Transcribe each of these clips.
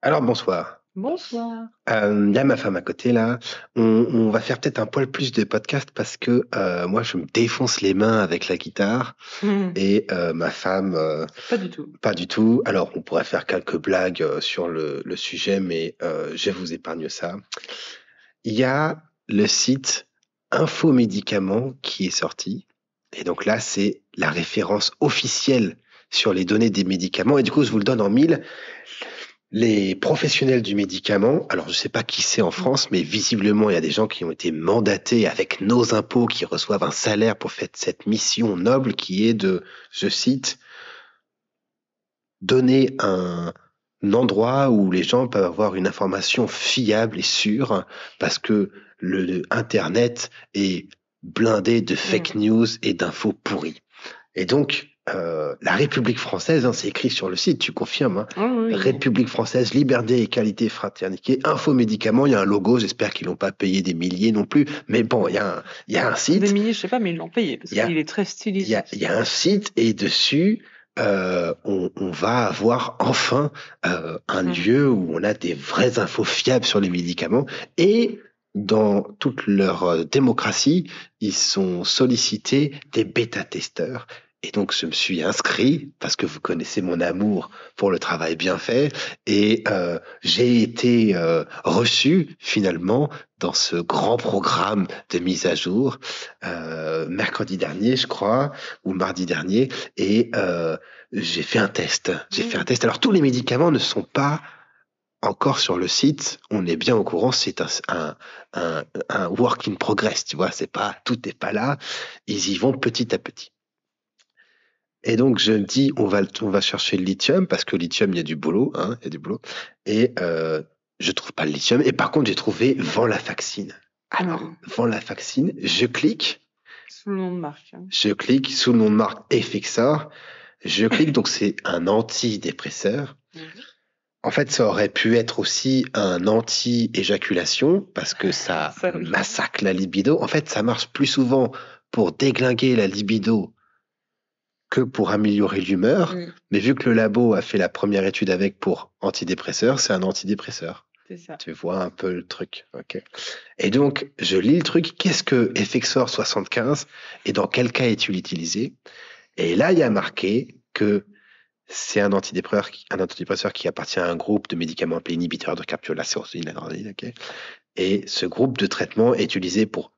Alors bonsoir. Bonsoir. Il y a ma femme à côté là. On va faire peut-être un poil plus de podcast parce que moi je me défonce les mains avec la guitare et ma femme Pas du tout. pas du tout. Alors on pourrait faire quelques blagues sur le sujet, mais je vous épargne ça. Il y a le site Info Médicaments qui est sorti et donc là c'est la référence officielle sur les données des médicaments et du coup je vous le donne en mille. Les professionnels du médicament, alors je ne sais pas qui c'est en France, mais visiblement il y a des gens qui ont été mandatés avec nos impôts, qui reçoivent un salaire pour faire cette mission noble qui est de, je cite, donner un endroit où les gens peuvent avoir une information fiable et sûre, parce que le Internet est blindé de fake news et d'infos pourries. Et donc, la République française, c'est écrit sur le site, tu confirmes, hein, Oui. République française, liberté, égalité, fraternité, info médicaments, il y a un logo, j'espère qu'ils l'ont pas payé des milliers non plus, mais bon, il y a un site. Des milliers, je sais pas, mais ils l'ont payé parce qu'il est très stylisé. Il y a un site et dessus, on va avoir enfin un lieu où on a des vraies infos fiables sur les médicaments et dans toute leur démocratie, ils sont sollicités des bêta-testeurs. Et donc, je me suis inscrit parce que vous connaissez mon amour pour le travail bien fait et j'ai été reçu finalement dans ce grand programme de mise à jour mercredi dernier, je crois, ou mardi dernier, et j'ai fait un test. Alors, tous les médicaments ne sont pas encore sur le site, on est bien au courant, c'est un work in progress, tu vois, c'est pas, tout n'est pas là, ils y vont petit à petit. Et donc, je me dis, on va chercher le lithium, parce que le lithium, il y a du boulot, hein, il y a du boulot, et je trouve pas le lithium, et par contre, j'ai trouvé Venlafaxine. Alors, Venlafaxine, je clique. Sous le nom de marque. Je clique sous le nom de marque Effexor. Je clique, donc c'est un antidépresseur. En fait, ça aurait pu être aussi un anti-éjaculation parce que ça massacre la libido. En fait, ça marche plus souvent pour déglinguer la libido que pour améliorer l'humeur. Mais vu que le labo a fait la première étude avec pour antidépresseur, c'est un antidépresseur. C'est ça. Tu vois un peu le truc. Okay. Et donc, je lis le truc. Qu'est-ce que Effexor 75 et dans quel cas est-il utilisé? Et là, il y a marqué que c'est un antidépresseur qui appartient à un groupe de médicaments appelé inhibiteurs de capture de la sérotonine, l'adrénaline. Okay. Et ce groupe de traitement est utilisé pour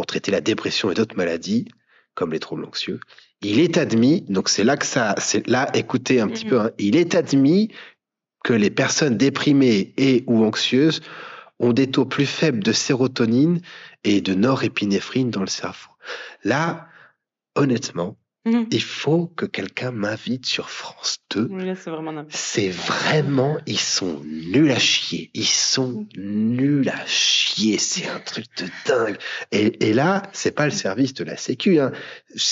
traiter la dépression et d'autres maladies, comme les troubles anxieux. Il est admis, donc c'est là, écoutez un petit peu, hein, il est admis que les personnes déprimées et ou anxieuses ont des taux plus faibles de sérotonine et de norépinéphrine dans le cerveau. Là, honnêtement, il faut que quelqu'un m'invite sur France 2. Oui, là, c'est vraiment C'est vraiment, ils sont nuls à chier. Ils sont nuls à chier. C'est un truc de dingue. Et là, c'est pas le service de la Sécu, hein.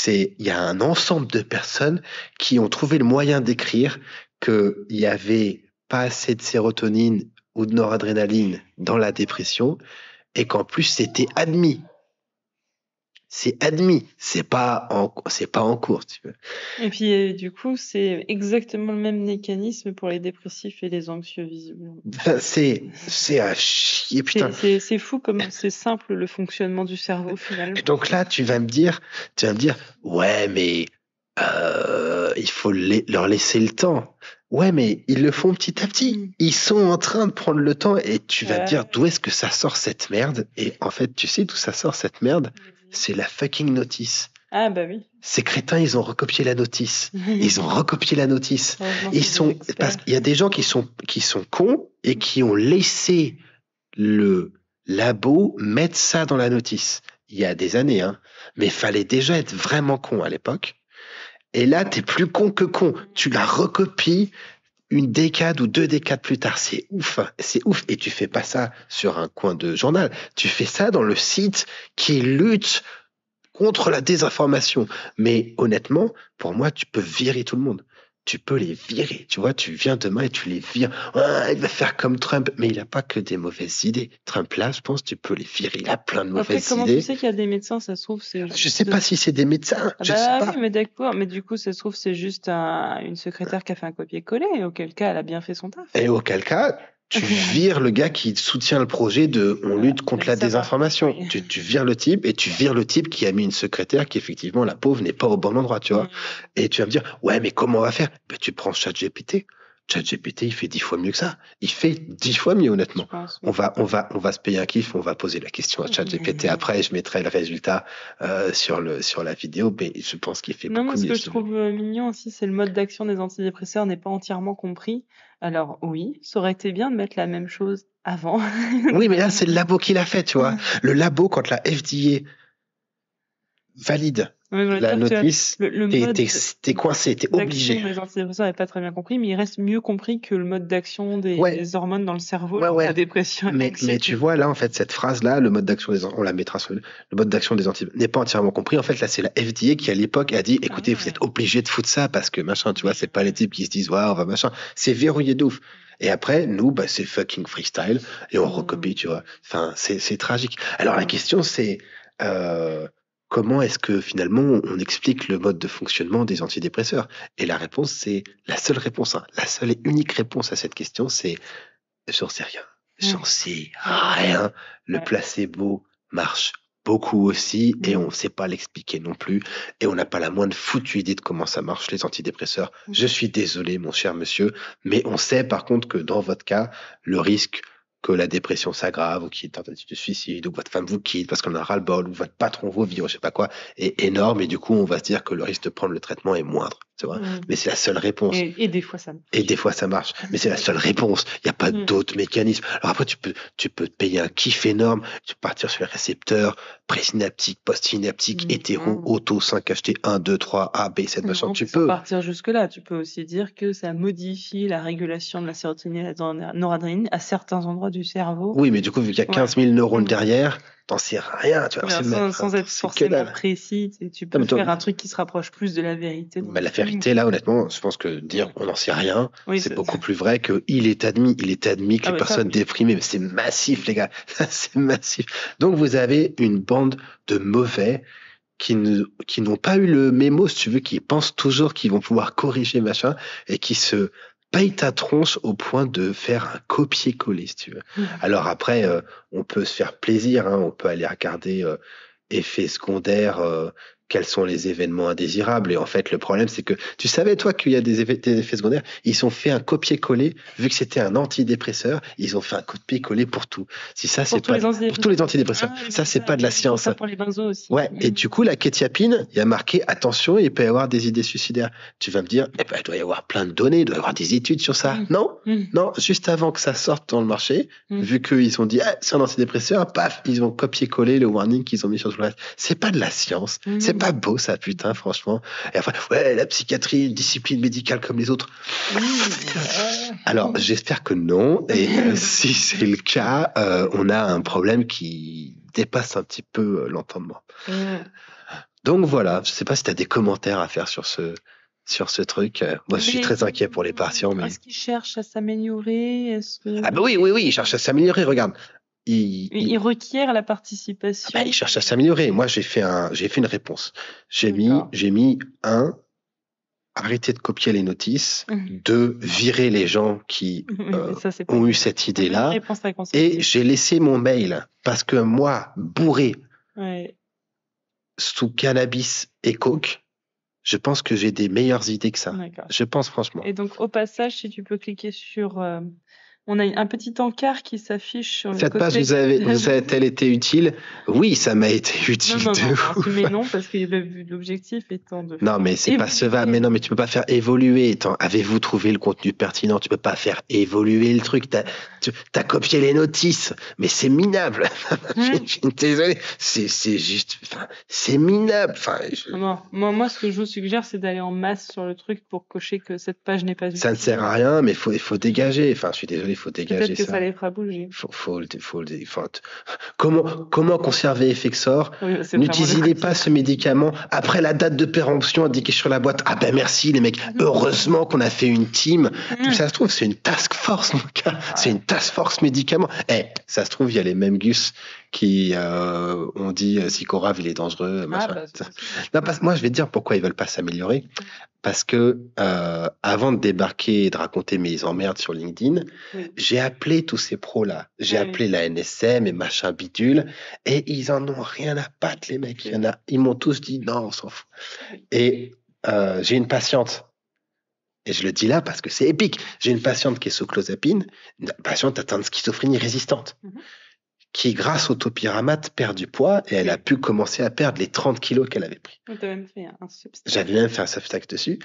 Il y a un ensemble de personnes qui ont trouvé le moyen d'écrire qu'il y avait pas assez de sérotonine ou de noradrénaline dans la dépression et qu'en plus c'était admis. C'est admis, c'est pas en cours, tu veux. Et puis, du coup, c'est exactement le même mécanisme pour les dépressifs et les anxieux, visiblement. C'est à chier, putain. C'est fou comme c'est simple le fonctionnement du cerveau, finalement. Et donc là, tu vas me dire, ouais, mais il faut leur laisser le temps. Ouais, mais ils le font petit à petit. Ils sont en train de prendre le temps et tu vas te dire d'où est-ce que ça sort cette merde. Et en fait, tu sais d'où ça sort cette merde? C'est la fucking notice. Ah bah oui. Ces crétins, ils ont recopié la notice. Ils ont recopié la notice. Parce qu'il y a des gens qui sont cons et qui ont laissé le labo mettre ça dans la notice. Il y a des années, hein. Mais il fallait déjà être vraiment con à l'époque. Et là, t'es plus con que con. Tu la recopies une décade ou 2 décades plus tard. C'est ouf. Hein. C'est ouf. Et tu fais pas ça sur un coin de journal. Tu fais ça dans le site qui lutte contre la désinformation. Mais honnêtement, pour moi, tu peux virer tout le monde. tu peux les virer. Tu vois, tu viens demain et tu les vires. Ah, il va faire comme Trump. Mais il n'a pas que des mauvaises idées. Trump, là, je pense, tu peux les virer. Il a plein de Après, mauvaises comment tu idées. sais qu'il y a des médecins? Ça se trouve, c'est Je sais pas si c'est des médecins. Ah Je sais bah pas. oui, mais d'accord. Mais du coup, ça se trouve, c'est juste une secrétaire qui a fait un copier-coller. Auquel cas, elle a bien fait son taf. Et auquel cas, tu vires le gars qui soutient le projet de on lutte contre la Ça va, désinformation. oui. Tu vires le type et tu vires le type qui a mis une secrétaire qui, effectivement, la pauvre, n'est pas au bon endroit, tu vois. Et tu vas me dire, ouais, mais comment on va faire? Ben, tu prends ChatGPT. ChatGPT, il fait 10 fois mieux que ça. Il fait 10 fois mieux, honnêtement. Je pense, On va se payer un kiff, on va poser la question à ChatGPT. Après, je mettrai le résultat sur la vidéo, mais je pense qu'il fait Non, beaucoup mais ce mieux. que je trouve mignon aussi, c'est le mode d'action des antidépresseurs n'est pas entièrement compris. Alors oui, ça aurait été bien de mettre la même chose avant. Oui, mais là, c'est le labo qui l'a fait, tu vois. Le labo, quand la FDA valide Ouais, je veux la dire que notice, le mode t'es coincé, t'es obligé. d'action des antidépresseurs n'est pas très bien compris, mais il reste mieux compris que le mode d'action des hormones dans le cerveau, Ouais, lors de ouais. la dépression et Mais l'anxiété. tu vois, là, en fait, cette phrase-là, le mode d'action on la mettra sur le mode d'action des antibiotiques, n'est pas entièrement compris. En fait, là, c'est la FDA qui, à l'époque, a dit, écoutez, vous êtes obligés de foutre ça parce que machin, tu vois, c'est pas les types qui se disent, ouais, on va machin. C'est verrouillé de ouf. Et après, nous, bah, c'est fucking freestyle et on recopie, tu vois. Enfin, c'est tragique. Alors, la question, c'est, comment est-ce que finalement on explique le mode de fonctionnement des antidépresseurs? Et la réponse, c'est la seule réponse, hein, la seule et unique réponse à cette question, c'est j'en sais rien. J'en sais rien. Le placebo marche beaucoup aussi et on ne sait pas l'expliquer non plus et on n'a pas la moindre foutue idée de comment ça marche les antidépresseurs. Je suis désolé mon cher monsieur, mais on sait par contre que dans votre cas, le risque que la dépression s'aggrave ou qu'il y ait une tentative de suicide ou que votre femme vous quitte parce qu'on a ras-le-bol ou votre patron vous vire, je sais pas quoi, est énorme et du coup on va se dire que le risque de prendre le traitement est moindre. Tu vois, mais c'est la seule réponse. Et des fois, ça marche. Et des fois, ça marche. Mais c'est la seule réponse. Il n'y a pas d'autres mécanismes. Alors après, tu peux te payer un kiff énorme. Tu peux partir sur les récepteurs présynaptiques, postsynaptiques, hétéro, auto, 5, HT, 1, 2, 3, A, B, 7, machin. Tu peux. Partir jusque-là. Tu peux aussi dire que ça modifie la régulation de la sérotonine et de la noradrénaline à certains endroits du cerveau. Oui, mais du coup, vu qu'il y a 15 000 neurones derrière, t'en sais rien. Tu vois, sans être forcément précis, tu peux faire un truc qui se rapproche plus de la vérité. Mais la vérité, là, honnêtement, je pense que dire on n'en sait rien, c'est beaucoup plus vrai qu'il est admis que les personnes déprimées, mais c'est massif, les gars. C'est massif. Donc, vous avez une bande de mauvais qui n'ont pas eu le mémo, si tu veux, qui pensent toujours qu'ils vont pouvoir corriger, machin, et qui se paye ta tronche au point de faire un copier-coller, si tu veux. Alors après, on peut se faire plaisir, hein, on peut aller regarder effets secondaires, quels sont les événements indésirables. Et en fait, le problème, c'est que tu savais, toi, qu'il y a des effets secondaires. Ils ont fait un copier-coller, vu que c'était un antidépresseur, ils ont fait un copier-coller pour tout. Si ça, c'est pas pour tous les antidépresseurs. Ça, c'est pas de la science. Ça pour les benzos aussi. Ouais. Et du coup, la kétiapine, il y a marqué attention, il peut y avoir des idées suicidaires. Tu vas me dire, eh ben, il doit y avoir plein de données, il doit y avoir des études sur ça. Non, non, juste avant que ça sorte dans le marché, vu qu'ils ont dit, ah, c'est un antidépresseur, paf, ils ont copié-collé le warning qu'ils ont mis sur tout le reste. C'est pas de la science. C'est pas beau, ça, putain, franchement. Et enfin, ouais, la psychiatrie, une discipline médicale comme les autres. Alors, j'espère que non. Et si c'est le cas, on a un problème qui dépasse un petit peu l'entendement. Donc voilà, je sais pas si tu as des commentaires à faire sur ce truc. Moi, je suis très inquiet pour les patients. Mais... Est-ce qu'ils cherchent à s'améliorer? Ah bah oui, ils cherchent à s'améliorer, regarde. Ils requièrent la participation. Ils cherchent à s'améliorer. Moi, j'ai fait une réponse. J'ai mis arrêter de copier les notices, 2, virer les gens qui ont eu cette idée-là, et j'ai laissé mon mail parce que moi, bourré sous cannabis et coke, je pense que j'ai des meilleures idées que ça. Je pense franchement. Et donc, au passage, si tu peux cliquer sur... on a un petit encart qui s'affiche sur le côté. Cette page vous a-t-elle été utile? Oui, ça m'a été utile. Mais non, parce que l'objectif étant de... Non, mais c'est pas ce va. Mais non, mais tu peux pas faire évoluer. Avez-vous trouvé le contenu pertinent? Tu peux pas faire évoluer le truc. T'as copié les notices, mais c'est minable. Désolé, c'est juste, c'est minable. Non, moi, ce que je vous suggère, c'est d'aller en masse sur le truc pour cocher que cette page n'est pas utile. Ça ne sert à rien, mais il faut dégager. Enfin, je suis désolé. il faut dégager Peut-être que ça ça. les fera bouger. Comment conserver Effexor? Oui, c'est vraiment le N'utilisez pas quotidien. ce médicament après la date de péremption indiquée sur la boîte. Ah ben merci les mecs. Heureusement qu'on a fait une team. Tout ça se trouve, c'est une task force, mon gars. C'est une task force médicament. Ça se trouve, il y a les mêmes gus qui ont dit Sycorav, il est dangereux, machin. Non, moi, je vais te dire pourquoi ils veulent pas s'améliorer. Parce que avant de débarquer et de raconter mes emmerdes sur LinkedIn, j'ai appelé tous ces pros-là. J'ai appelé la NSM et machin bidule, et ils en ont rien à battre, les mecs. Ils m'ont tous dit non, on s'en fout. Et j'ai une patiente, et je le dis là parce que c'est épique. J'ai une patiente qui est sous clozapine, une patiente atteinte de schizophrénie résistante, qui, grâce au topiramate, perd du poids, et elle a pu commencer à perdre les 30 kilos qu'elle avait pris. Même fait un substack. J'avais même fait un substack dessus.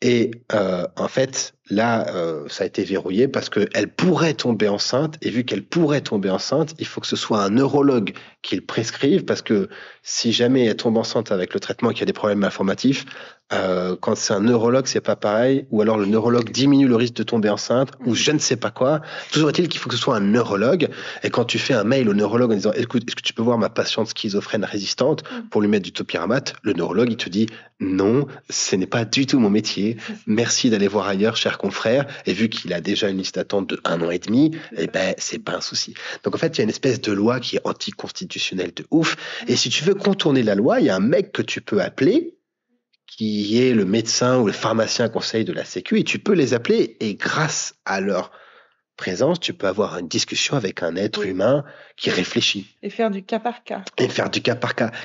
Et en fait, là, ça a été verrouillé parce qu'elle pourrait tomber enceinte. Et vu qu'elle pourrait tomber enceinte, il faut que ce soit un neurologue qui le prescrive, parce que si jamais elle tombe enceinte avec le traitement et qu'il y a des problèmes malformatifs, quand c'est un neurologue, c'est pas pareil. Ou alors le neurologue diminue le risque de tomber enceinte, ou je ne sais pas quoi. Toujours est-il qu'il faut que ce soit un neurologue. Et quand tu fais un mail au neurologue en disant écoute, est-ce que tu peux voir ma patiente schizophrène résistante pour lui mettre du topiramate, le neurologue, il te dit non, ce n'est pas du tout mon métier. Merci d'aller voir ailleurs, cher confrère. Et vu qu'il a déjà une liste d'attente de 1 an et demi, c'est pas un souci. Donc en fait, il y a une espèce de loi qui est anticonstitutionnelle de ouf. Et si tu veux contourner la loi, il y a un mec que tu peux appeler, qui est le médecin ou le pharmacien conseil de la Sécu, et tu peux les appeler, et grâce à leur présence, tu peux avoir une discussion avec un être humain qui réfléchit. Et faire du cas par cas.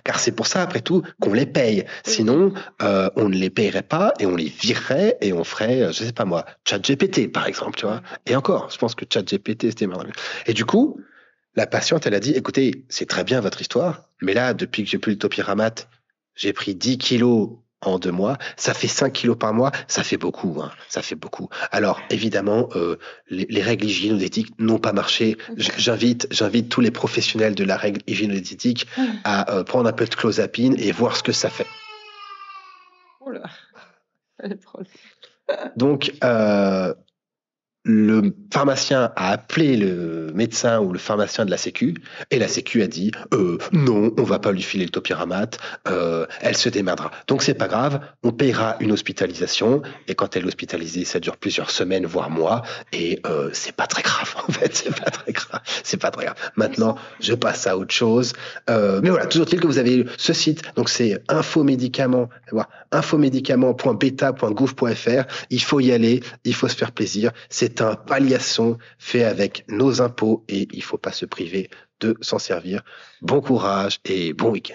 Car c'est pour ça, après tout, qu'on les paye. Sinon, on ne les payerait pas, et on les virerait, et on ferait, je sais pas moi, ChatGPT, par exemple, tu vois. Et encore, je pense que ChatGPT, c'était marrant. Et du coup, la patiente, elle a dit, écoutez, c'est très bien votre histoire, mais là, depuis que j'ai pris le topiramate, j'ai pris 10 kilos en 2 mois, ça fait 5 kilos par mois, ça fait beaucoup, hein, ça fait beaucoup. Alors, évidemment, les règles hygiéno-diététiques n'ont pas marché. J'invite tous les professionnels de la règle hygiéno-diététique à prendre un peu de clozapine et voir ce que ça fait. Oula, elle est trop... Donc, le pharmacien a appelé le médecin ou le pharmacien de la Sécu, et la Sécu a dit non, on va pas lui filer le topiramate, elle se démerdera. Donc c'est pas grave, on payera une hospitalisation, et quand elle est hospitalisée, ça dure plusieurs semaines, voire mois, et c'est pas très grave, en fait, c'est pas très grave. Maintenant, je passe à autre chose. Mais voilà, toujours est-il que vous avez ce site, donc c'est infomédicament.beta.gouv.fr. Il faut y aller, il faut se faire plaisir. C'est un paillasson fait avec nos impôts, et il faut pas se priver de s'en servir. Bon courage et bon week-end.